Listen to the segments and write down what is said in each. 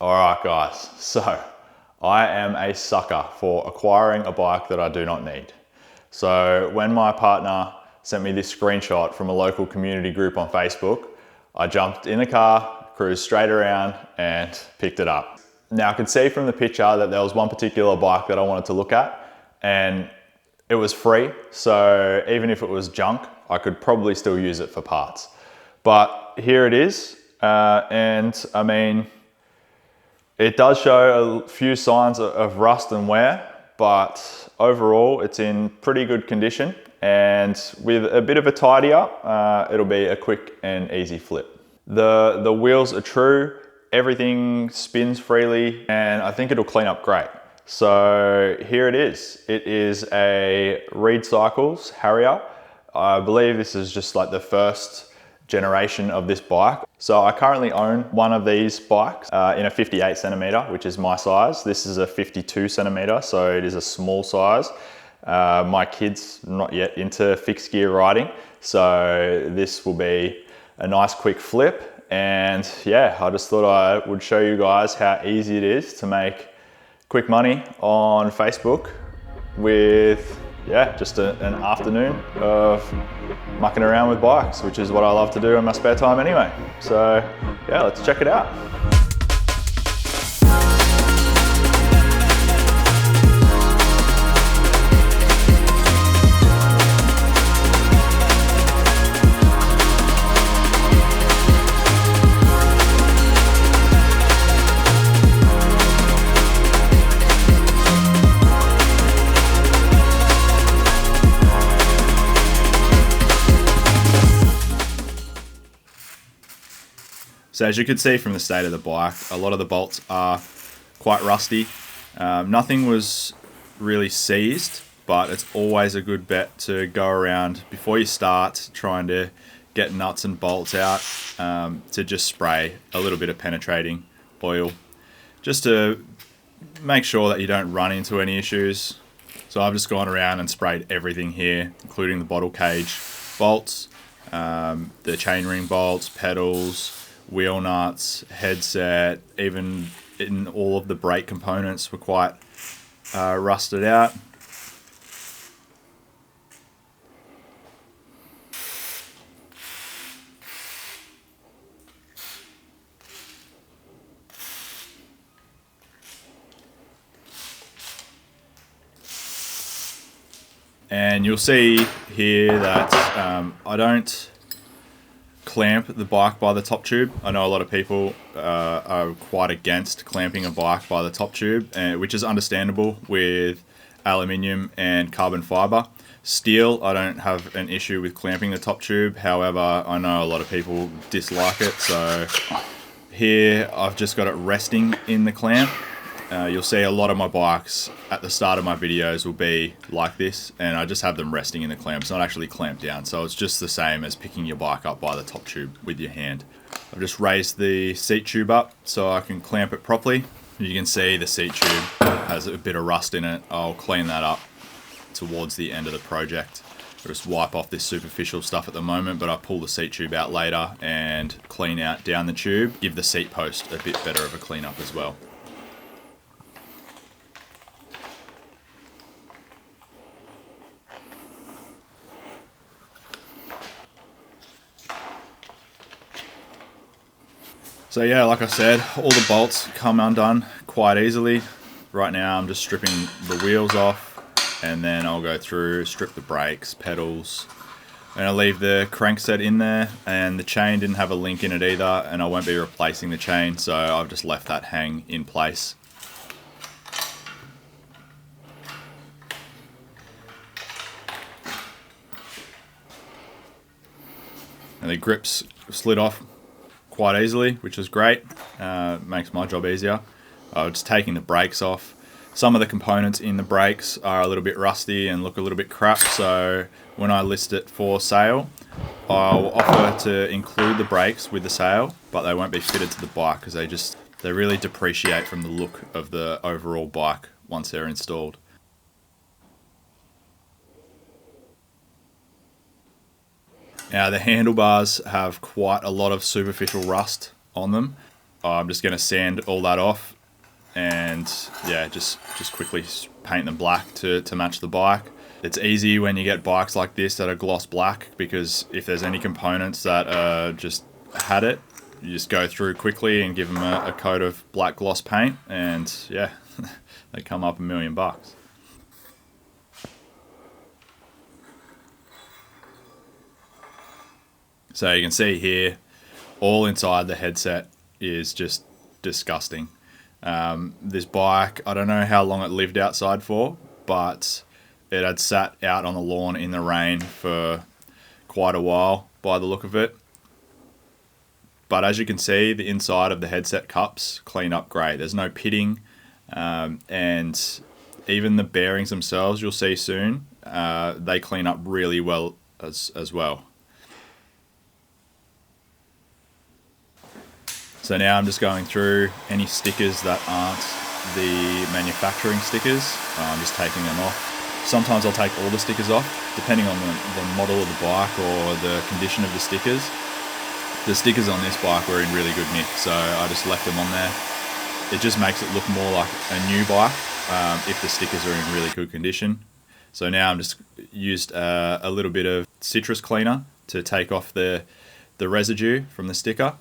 All right, guys, so I am a sucker for acquiring a bike that I do not need. So when my partner sent me this screenshot from a local community group on Facebook, I jumped in the car, cruised straight around and picked it up. Now I could see from the picture that there was one particular bike that I wanted to look at, and it was free. So even if it was junk, I could probably still use it for parts. But here it is. And I mean, it does show a few signs of rust and wear, but overall it's in pretty good condition. And with a bit of a tidy up, it'll be a quick and easy flip. The wheels are true, everything spins freely, and I think it'll clean up great. So here it is. It is a Reed Cycles Harrier. I believe this is just like the first generation of this bike. So I currently own one of these bikes in a 58 centimeter, which is my size. This is a 52 centimeter, so it is a small size. My kid's not yet into fixed gear riding, so this will be a nice quick flip. And yeah, I just thought I would show you guys how easy it is to make quick money on Facebook with just an afternoon of mucking around with bikes, which is what I love to do in my spare time anyway. So yeah, let's check it out. So as you can see from the state of the bike, a lot of the bolts are quite rusty. Nothing was really seized, but it's always a good bet to go around before you start trying to get nuts and bolts out, to just spray a little bit of penetrating oil just to make sure that you don't run into any issues. So I've just gone around and sprayed everything here, including the bottle cage bolts, the chainring bolts, pedals, wheel nuts, headset, even in all of the brake components were quite rusted out. And you'll see here that I don't clamp the bike by the top tube. I know a lot of people are quite against clamping a bike by the top tube, which is understandable with aluminium and carbon fiber. Steel, I don't have an issue with clamping the top tube. However, I know a lot of people dislike it. So here I've just got it resting in the clamp. You'll see a lot of my bikes at the start of my videos will be like this, and I just have them resting in the clamp. It's not actually clamped down, so it's just the same as picking your bike up by the top tube with your hand. I've just raised the seat tube up so I can clamp it properly. You can see the seat tube has a bit of rust in it. I'll clean that up towards the end of the project. I'll just wipe off this superficial stuff at the moment, but I'll pull the seat tube out later and clean out down the tube, give the seat post a bit better of a clean up as well. So yeah, like I said, all the bolts come undone quite easily. Right now I'm just stripping the wheels off, and then I'll go through, strip the brakes, pedals, and I'll leave the crankset in there. And the chain didn't have a link in it either, and I won't be replacing the chain, so I've just left that hang in place. And the grips slid off quite easily, which is great. Makes my job easier. I was just taking the brakes off. Some of the components in the brakes are a little bit rusty and look a little bit crap, so when I list it for sale, I'll offer to include the brakes with the sale, but they won't be fitted to the bike because they really depreciate from the look of the overall bike once they're installed. Now the handlebars have quite a lot of superficial rust on them. I'm just going to sand all that off, and yeah, just quickly paint them black to match the bike. It's easy when you get bikes like this that are gloss black, because if there's any components that just had it, you just go through quickly and give them a coat of black gloss paint, and yeah, they come up $1 million. So you can see here, all inside the headset is just disgusting. This bike, I don't know how long it lived outside for, but it had sat out on the lawn in the rain for quite a while by the look of it. But as you can see, the inside of the headset cups clean up great. There's no pitting, and even the bearings themselves, you'll see soon, they clean up really well as well. So now I'm just going through any stickers that aren't the manufacturing stickers. I'm just taking them off. Sometimes I'll take all the stickers off, depending on the model of the bike or the condition of the stickers. The stickers on this bike were in really good nick, so I just left them on there. It just makes it look more like a new bike if the stickers are in really good condition. So now I'm just used a little bit of citrus cleaner to take off the residue from the sticker.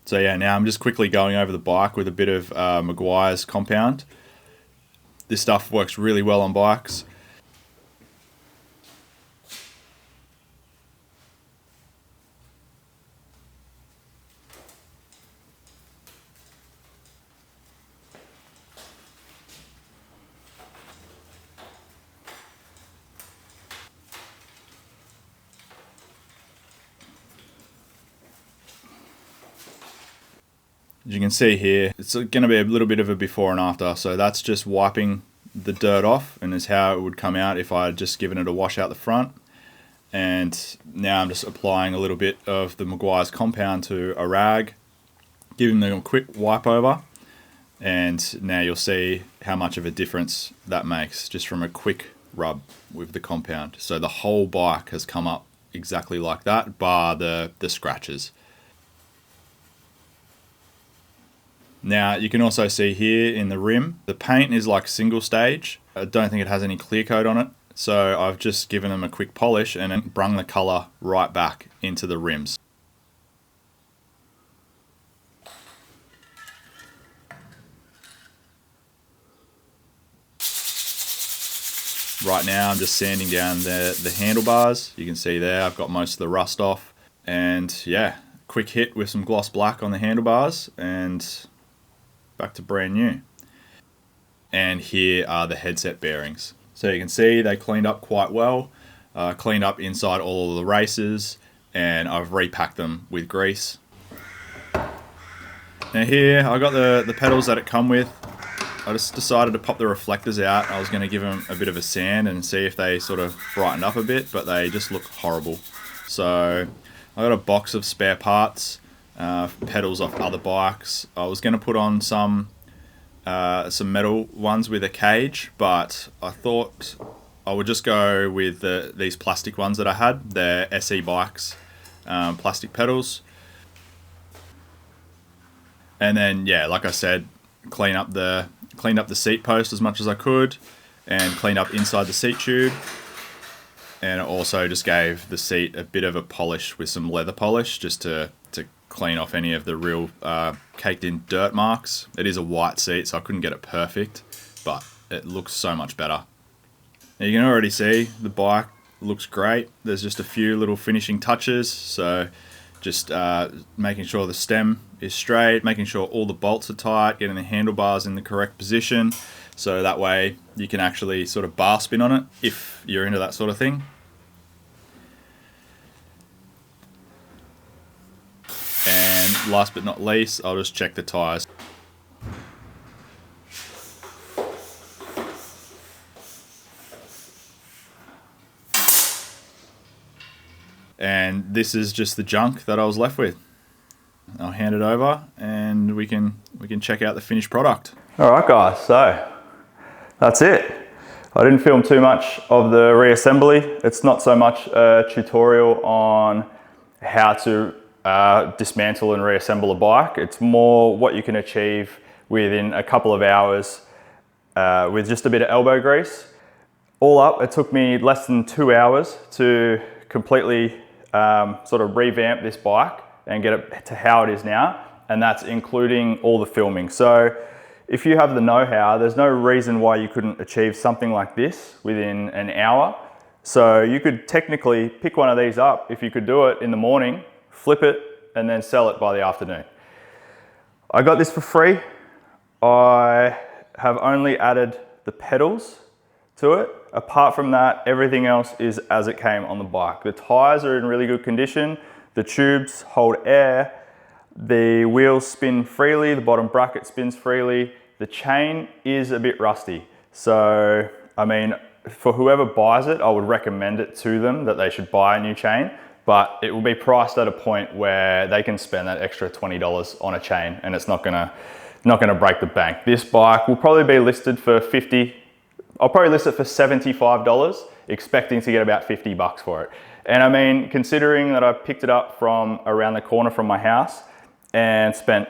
So yeah, now I'm just quickly going over the bike with a bit of Meguiar's compound. This stuff works really well on bikes. As you can see here, it's going to be a little bit of a before and after. So that's just wiping the dirt off, and is how it would come out if I had just given it a wash out the front. And now I'm just applying a little bit of the Meguiar's compound to a rag, giving them a quick wipe over, and now you'll see how much of a difference that makes just from a quick rub with the compound. So the whole bike has come up exactly like that, bar the scratches. Now you can also see here in the rim, the paint is like single stage. I don't think it has any clear coat on it. So I've just given them a quick polish and then brung the colour right back into the rims. Right now I'm just sanding down the handlebars. You can see there I've got most of the rust off. And yeah, quick hit with some gloss black on the handlebars and back to brand new. And here are the headset bearings. So you can see they cleaned up quite well, cleaned up inside all of the races, and I've repacked them with grease. Now here I got the pedals that it come with. I just decided to pop the reflectors out. I was going to give them a bit of a sand and see if they sort of brightened up a bit, but they just look horrible. So I got a box of spare parts, pedals off other bikes. I was going to put on some metal ones with a cage, but I thought I would just go with these plastic ones that I had. They're SE bikes, plastic pedals. And then yeah, like I said, cleaned up the seat post as much as I could, and cleaned up inside the seat tube. And it also just gave the seat a bit of a polish with some leather polish, just to clean off any of the real caked in dirt marks. It is a white seat, so I couldn't get it perfect, but it looks so much better. Now you can already see the bike looks great. There's just a few little finishing touches, so just making sure the stem is straight, making sure all the bolts are tight, getting the handlebars in the correct position, so that way you can actually sort of bar spin on it if you're into that sort of thing. And last but not least, I'll just check the tyres. And this is just the junk that I was left with. I'll hand it over and we can check out the finished product. All right guys, so that's it. I didn't film too much of the reassembly. It's not so much a tutorial on how to dismantle and reassemble a bike. It's more what you can achieve within a couple of hours with just a bit of elbow grease. All up, it took me less than 2 hours to completely sort of revamp this bike and get it to how it is now, and that's including all the filming. So if you have the know-how, there's no reason why you couldn't achieve something like this within an hour. So you could technically pick one of these up if you could do it in the morning, flip it, and then sell it by the afternoon. I got this for free. I have only added the pedals to it. Apart from that, everything else is as it came on the bike. The tires are in really good condition. The tubes hold air. The wheels spin freely. The bottom bracket spins freely. The chain is a bit rusty. So, I mean, for whoever buys it, I would recommend it to them that they should buy a new chain, but it will be priced at a point where they can spend that extra $20 on a chain and it's not gonna break the bank. This bike will probably be listed for $50. I'll probably list it for $75, expecting to get about $50 for it. And I mean, considering that I picked it up from around the corner from my house and spent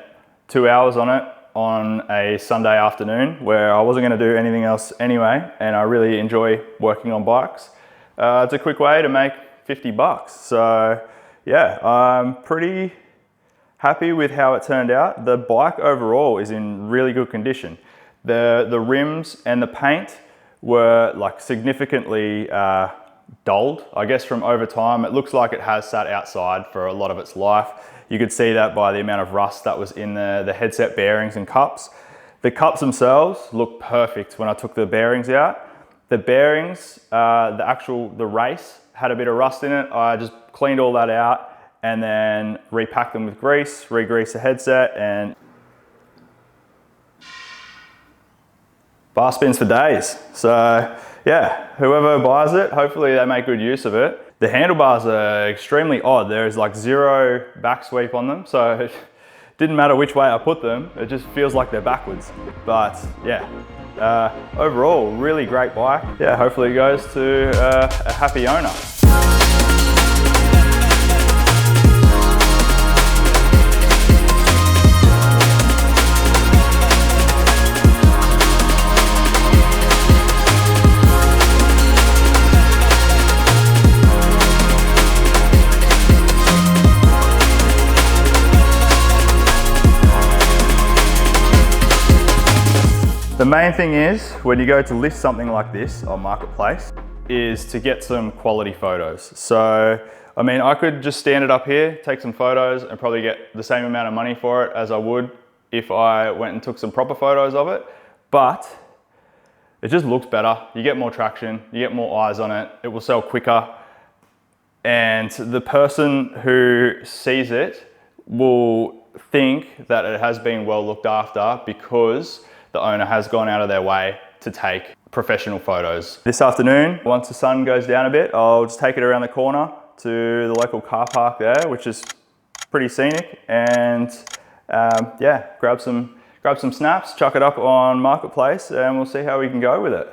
2 hours on it on a Sunday afternoon where I wasn't gonna do anything else anyway, and I really enjoy working on bikes, it's a quick way to make $50. So yeah, I'm pretty happy with how it turned out. The bike overall is in really good condition. The rims and the paint were like significantly dulled, I guess, from over time. It looks like it has sat outside for a lot of its life. You could see that by the amount of rust that was in the headset bearings and cups. The cups themselves look perfect when I took the bearings out. The bearings, the race had a bit of rust in it. I just cleaned all that out and then repacked them with grease, re-greased the headset, and bar spins for days. So yeah, whoever buys it, hopefully they make good use of it. The handlebars are extremely odd. There is like zero back sweep on them, so it didn't matter which way I put them, it just feels like they're backwards. But yeah, overall, really great bike. Yeah, hopefully it goes to a happy owner. The main thing is, when you go to list something like this on Marketplace, is to get some quality photos. So, I mean, I could just stand it up here, take some photos, and probably get the same amount of money for it as I would if I went and took some proper photos of it, but it just looks better. You get more traction, you get more eyes on it, it will sell quicker, and the person who sees it will think that it has been well looked after because the owner has gone out of their way to take professional photos. This afternoon, once the sun goes down a bit, I'll just take it around the corner to the local car park there, which is pretty scenic, and yeah, grab some snaps, chuck it up on Marketplace, and we'll see how we can go with it.